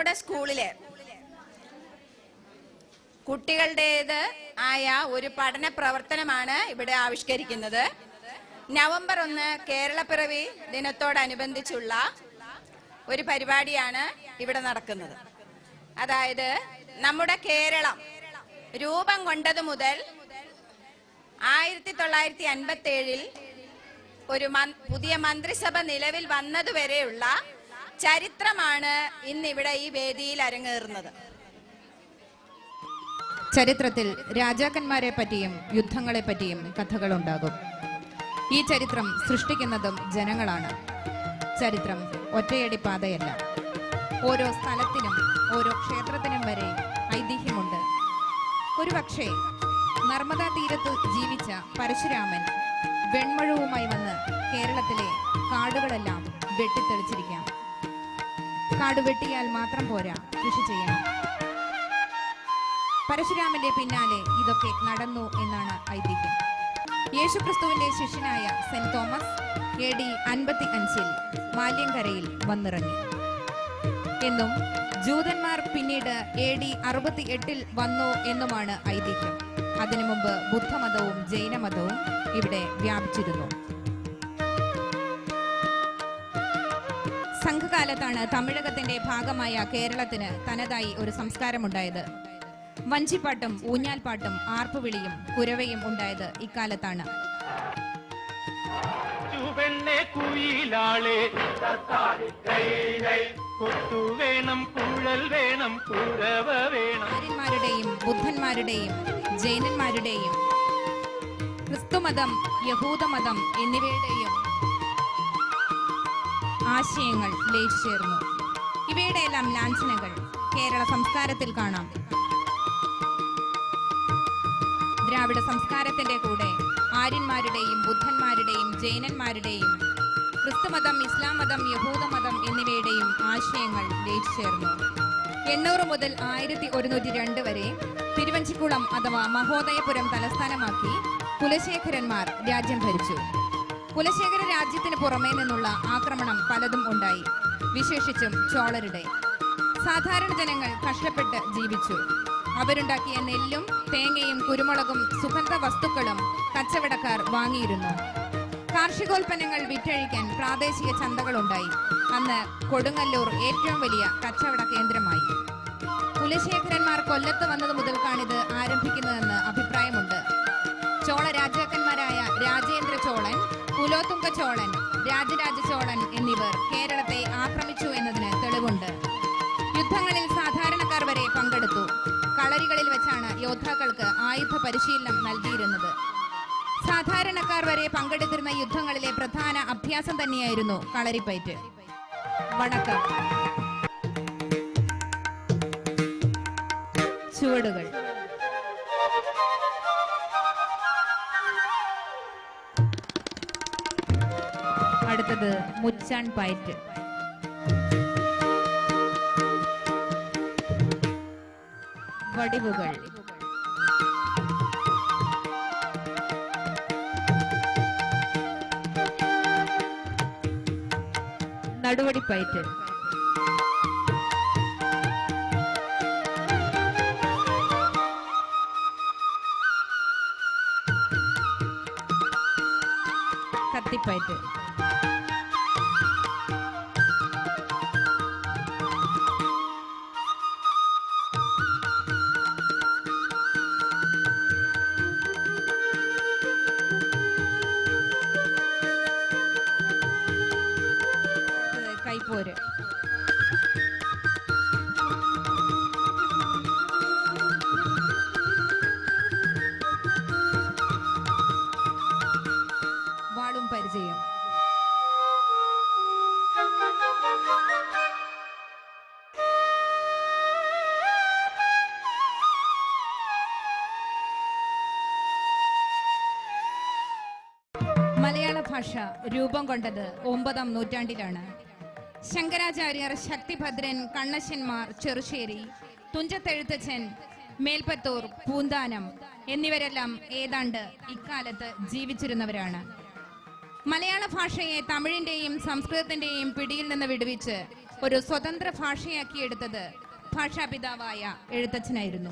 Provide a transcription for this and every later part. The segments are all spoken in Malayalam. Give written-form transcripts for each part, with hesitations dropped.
നമ്മുടെ സ്കൂളില് കുട്ടികളുടേത് ആയ ഒരു പഠന പ്രവർത്തനമാണ് ഇവിടെ ആവിഷ്കരിക്കുന്നത്. നവംബർ 1 കേരളപ്പിറവി ദിനത്തോടനുബന്ധിച്ചുള്ള ഒരു പരിപാടിയാണ് ഇവിടെ നടക്കുന്നത്. അതായത് നമ്മുടെ കേരളം രൂപം കൊണ്ടത് മുതൽ 1957 ഒരു പുതിയ മന്ത്രിസഭ നിലവിൽ വന്നതുവരെയുള്ള ചരിത്രമാണ് ഇന്നിവിടെ ഈ വേദിയിൽ അരങ്ങേറുന്നത്. ചരിത്രത്തിൽ രാജാക്കന്മാരെ പറ്റിയും യുദ്ധങ്ങളെ പറ്റിയും കഥകളുണ്ടാകും. ഈ ചരിത്രം സൃഷ്ടിക്കുന്നതും ജനങ്ങളാണ്. ചരിത്രം ഒറ്റയടി പാതയല്ല. ഓരോ സ്ഥലത്തിനും ഓരോ ക്ഷേത്രത്തിനും വരെ ഐതിഹ്യമുണ്ട്. ഒരുപക്ഷേ നർമ്മദാ തീരത്ത് ജീവിച്ച പരശുരാമൻ വെൺമഴവുമായി വന്ന് കേരളത്തിലെ കാടുകളെല്ലാം വെട്ടിത്തെളിച്ചിരിക്കാം. കാട് വെട്ടിയാൽ മാത്രം പോരാ, കൃഷി ചെയ്യണം. പരശുരാമന്റെ പിന്നാലെ ഇതൊക്കെ നടന്നു എന്നാണ് ഐതിഹ്യം. യേശുക്രിസ്തുവിന്റെ ശിഷ്യനായ സെന്റ് തോമസ് AD 55 മാല്യങ്കരയിൽ വന്നിറങ്ങി എന്നും ജൂതന്മാർ പിന്നീട് AD 68 വന്നു എന്നുമാണ് ഐതിഹ്യം. അതിനു മുമ്പ് ബുദ്ധമതവും ജൈനമതവും ഇവിടെ വ്യാപിച്ചിരുന്നു. സംഘകാലത്താണ് തമിഴകത്തിന്റെ ഭാഗമായ കേരളത്തിന് തനതായി ഒരു സംസ്കാരമുണ്ടായത്. വഞ്ചിപ്പാട്ടും ഊഞ്ഞാൽപ്പാട്ടും ആർപ്പുവിളിയും കുരവയും ഉണ്ടായത് ഇക്കാലത്താണ്. ആര്യന്മാരുടെയും ബുദ്ധന്മാരുടെയും ജൈനന്മാരുടെയും ക്രിസ്തുമതം യഹൂദമതം എന്നിവയുടെയും ആശയങ്ങൾ ലയിച്ചേർന്നു. ഇവയുടെ എല്ലാം ലാഞ്ചനകൾ കേരള സംസ്കാരത്തിൽ കാണാം. ദ്രാവിഡ സംസ്കാരത്തിന്റെ കൂടെ ആര്യന്മാരുടെയും ബുദ്ധന്മാരുടെയും ജൈനന്മാരുടെയും ക്രിസ്തുമതം ഇസ്ലാം മതം യഹൂദമതം എന്നിവയുടെയും ആശയങ്ങൾ ലയിച്ചേർന്നു. 800 മുതൽ 1102 വരെ തിരുവഞ്ചിക്കുളം അഥവാ മഹോദയപുരം തലസ്ഥാനമാക്കി കുലശേഖരന്മാർ രാജ്യം ഭരിച്ചു. കുലശേഖര രാജ്യത്തിന് പുറമേ നിന്നുള്ള ആക്രമണം പലതും ഉണ്ടായി, വിശേഷിച്ചും ചോളരുടെ. സാധാരണ ജനങ്ങൾ കഷ്ടപ്പെട്ട് ജീവിച്ചു. അവരുണ്ടാക്കിയ നെല്ലും തേങ്ങയും കുരുമുളകും സുഗന്ധ വസ്തുക്കളും കച്ചവടക്കാർ വാങ്ങിയിരുന്നു. കാർഷികോൽപ്പന്നങ്ങൾ വിറ്റഴിക്കാൻ പ്രാദേശിക ചന്തകളുണ്ടായി. അന്ന് കൊടുങ്ങല്ലൂർ ഏറ്റവും വലിയ കച്ചവട കേന്ദ്രമായി. കുലശേഖരന്മാർ കൊല്ലത്ത് വന്നത് മുതൽക്കാണിത് ആരംഭിക്കുന്നതെന്ന് അഭിപ്രായമുണ്ട്. ചോള രാജാക്കന്മാരായ രാജേന്ദ്ര ചോളൻ, കുലോത്തുംഗ ചോളൻ, രാജരാജ ചോളൻ എന്നിവർ കേരളത്തെ ആക്രമിച്ചു എന്നതിന് തെളിവുണ്ട്. യുദ്ധങ്ങളിൽ സാധാരണക്കാർ വരെ പങ്കെടുത്തു. കളരികളിൽ വെച്ചാണ് യോദ്ധാക്കൾക്ക് ആയുധ പരിശീലനം നൽകിയിരുന്നത്. സാധാരണക്കാർ വരെ പങ്കെടുത്തിരുന്ന യുദ്ധങ്ങളിലെ പ്രധാന അഭ്യാസം തന്നെയായിരുന്നു കളരിപ്പയറ്റ്. വണക്കം, ചുവടുകൾ, അടുത്തത് മുച്ചാൻ പയറ്റ്. വടിവുകൾ, നടുവടിപ്പയറ്റ്, കത്തിപ്പയറ്റ്, കൈപ്പോര്, വാളും പരിചയം. മലയാള ഭാഷ രൂപം കൊണ്ടത് 9ാം നൂറ്റാണ്ടിലാണ്. ശങ്കരാചാര്യർ, ശക്തിഭദ്രൻ, കണ്ണശന്മാർ, ചെറുശ്ശേരി, തുഞ്ചത്തെഴുത്തച്ഛൻ, മേൽപ്പത്തൂർ, പൂന്താനം എന്നിവരെല്ലാം ഏതാണ്ട് ഇക്കാലത്ത് ജീവിച്ചിരുന്നവരാണ്. മലയാള ഭാഷയെ തമിഴിന്റെയും സംസ്കൃതത്തിന്റെയും പിടിയിൽ നിന്ന് വിടുവിച്ച് ഒരു സ്വതന്ത്ര ഭാഷയാക്കിയെടുത്തത് ഭാഷാപിതാവായ എഴുത്തച്ഛനായിരുന്നു.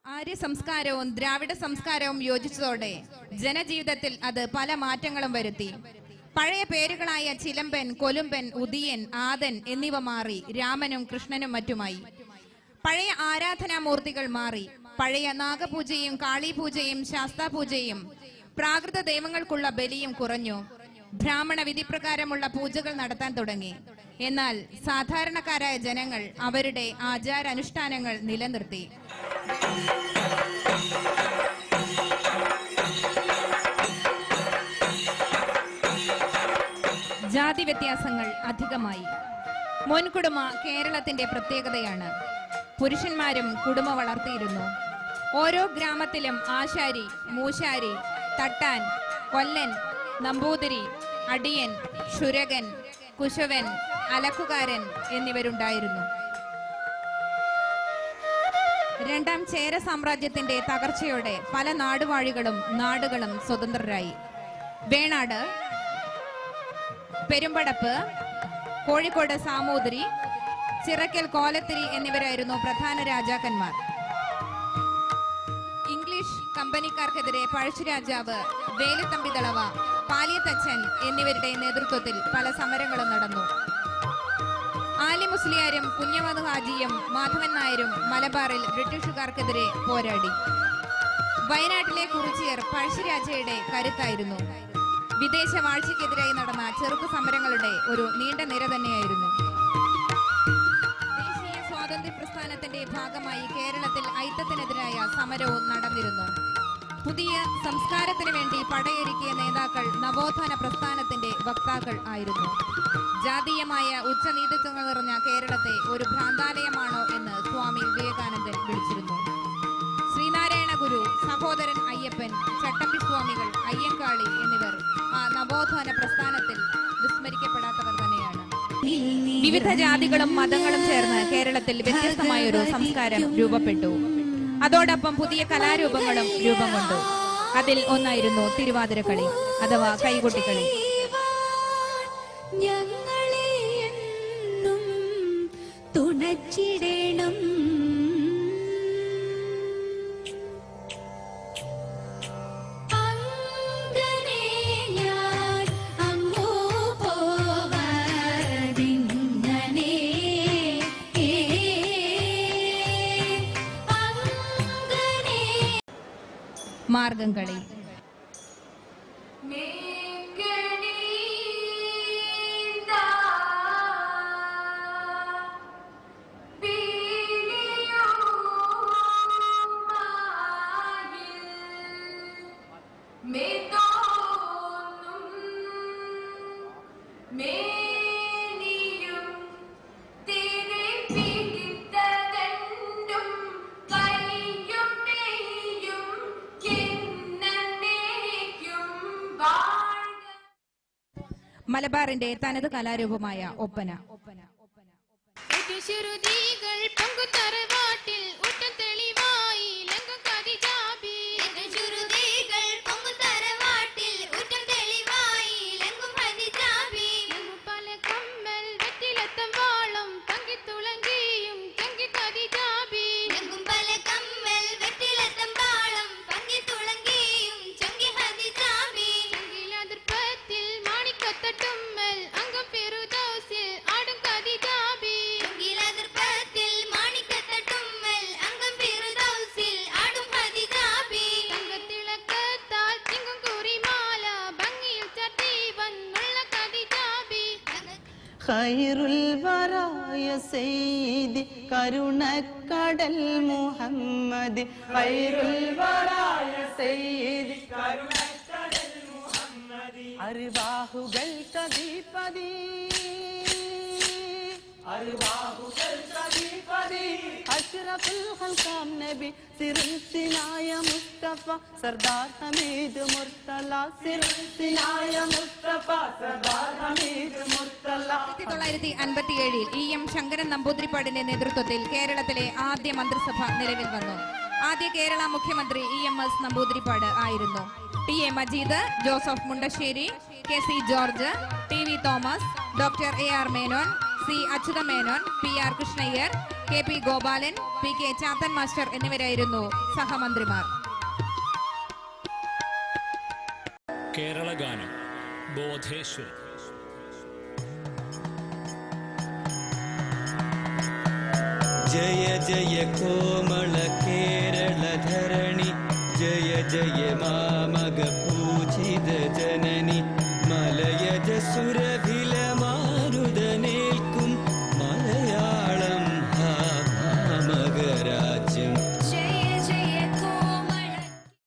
ആര്യ സംസ്കാരവും ദ്രാവിഡ സംസ്കാരവും യോജിച്ചതോടെ ജനജീവിതത്തിൽ അത് പല മാറ്റങ്ങളും വരുത്തി. പഴയ പേരുകളായ ചിലമ്പൻ, കൊലുമ്പൻ, ഉദിയൻ, ആദൻ എന്നിവ മാറി രാമനും കൃഷ്ണനും മറ്റുമായി. പഴയ ആരാധനാമൂർത്തികൾ മാറി. പഴയ നാഗപൂജയും കാളിപൂജയും ശാസ്താപൂജയും പ്രാകൃത ദൈവങ്ങൾക്കുള്ള ബലിയും കുറഞ്ഞു. ബ്രാഹ്മണ വിധിപ്രകാരമുള്ള പൂജകൾ നടത്താൻ തുടങ്ങി. എന്നാൽ സാധാരണക്കാരായ ജനങ്ങൾ അവരുടെ ആചാരാനുഷ്ഠാനങ്ങൾ നിലനിർത്തി. ജാതി വ്യത്യാസങ്ങൾ അധികമായി. മുൻകുടുമ കേരളത്തിന്റെ പ്രത്യേകതയാണ്. പുരുഷന്മാരും കുടുമ വളർത്തിയിരുന്നു. ഓരോ ഗ്രാമത്തിലും ആശാരി, മൂശാരി, തട്ടാൻ, കൊല്ലൻ, നമ്പൂതിരി, അടിയൻ, ക്ഷുരകൻ, കുശവൻ, അലക്കുകാരൻ എന്നിവരുണ്ടായിരുന്നു. രണ്ടാം ചേര സാമ്രാജ്യത്തിന്റെ തകർച്ചയോടെ പല നാടുകളും സ്വതന്ത്രരായി. വേണാട്, പെരുമ്പടപ്പ്, കോഴിക്കോട് സാമൂതിരി, ചിറക്കൽ കോലത്തിരി എന്നിവരായിരുന്നു പ്രധാന രാജാക്കന്മാർ. ഇംഗ്ലീഷ് കമ്പനിക്കാർക്കെതിരെ പഴശ്ശിരാജാവ്, വേലുത്തമ്പിദളവ, പാലിയത്തച്ഛൻ എന്നിവരുടെ നേതൃത്വത്തിൽ പല സമരങ്ങളും നടന്നു. ആലി മുസ്ലിയാരും കുഞ്ഞമത് ഹാജിയും മാധവൻ നായരും മലബാറിൽ ബ്രിട്ടീഷുകാർക്കെതിരെ പോരാടി. വയനാട്ടിലെ കുറിച്യർ പഴശ്ശിരാജയുടെ കരുത്തായിരുന്നു. വിദേശ വാഴ്ചയ്ക്കെതിരായി നടന്ന ചെറുക്കു സമരങ്ങളുടെ ഒരു നീണ്ട നിര തന്നെയായിരുന്നു. ദേശീയ സ്വാതന്ത്ര്യ പ്രസ്ഥാനത്തിന്റെ ഭാഗമായി കേരളത്തിൽ ഐത്തത്തിനെതിരായ സമരവും നടന്നിരുന്നു. പുതിയ സംസ്കാരത്തിന് വേണ്ടി പടയൊരുക്കിയ നേതാക്കൾ നവോത്ഥാന പ്രസ്ഥാനത്തിന്റെ വക്താക്കൾ ആയിരുന്നു. ജാതീയമായ ഉച്ചനീതിത്വങ്ങൾ നിറഞ്ഞ കേരളത്തെ ഒരു ഭ്രാന്താലയമാണോ എന്ന് സ്വാമി വിവേകാനന്ദൻ വിളിച്ചിരുന്നു. ശ്രീനാരായണ ഗുരു, സഹോദരൻ അയ്യപ്പൻ, ചട്ടമ്പി സ്വാമികൾ, അയ്യങ്കാളി എന്നിവർ ആ നവോത്ഥാന പ്രസ്ഥാനത്തിൽ വിസ്മരിക്കപ്പെടാത്തവർ തന്നെയാണ്. വിവിധ ജാതികളും മതങ്ങളും ചേർന്ന് കേരളത്തിൽ വ്യത്യസ്തമായൊരു സംസ്കാരം രൂപപ്പെട്ടു. അതോടൊപ്പം പുതിയ കലാരൂപങ്ങളും രൂപം കൊണ്ടു. അതിൽ ഒന്നായിരുന്നു തിരുവാതിരക്കളി അഥവാ കൈകൊട്ടിക്കളി. തുണച്ചിടണം മാർഗംകളി. മലബാറിന്റെ തനത് കലാരൂപമായ ഒപ്പന. ഖൈറുൽ വറായ സയ്യിദി കരുണക്കടൽ മുഹമ്മദ് ഖൈറുൽ വറായ സയ്യിദി കരുണക്കടൽ മുഹമ്മദ് അർവാഹുകൾ കദീപദി അർവാഹുകൾ കദീപദി അഷ്റഫുൽ ഖൽഖാം നബി സിർസിനായ മുസ്തഫ സർദാർ ഹമീദ് മുർത്തല സിർസിനായ മുസ്തഫ സർദാർ ഹമീദ് മുർത്തല. 1957 EM ശങ്കരൻ നമ്പൂതിരിപ്പാടിന്റെ നേതൃത്വത്തിൽ കേരളത്തിലെ ആദ്യ മന്ത്രിസഭ നിലവിൽ വന്നു. ആദ്യ കേരള മുഖ്യമന്ത്രി EMS നമ്പൂതിരിപ്പാട് ആയിരുന്നു. TA Majeed, Joseph Mundassery, KC George, TV Thomas, doctor AR Menon, C Achuthamenon, P R Krishnaiyer, K P Gopalan, P K Chathan master എന്നിവരായിരുന്നു സഹമന്ത്രിമാർ. കേരളഗാനം ബോധേശ്വരി. जय जय कोमल केरल धरणि जय जय मा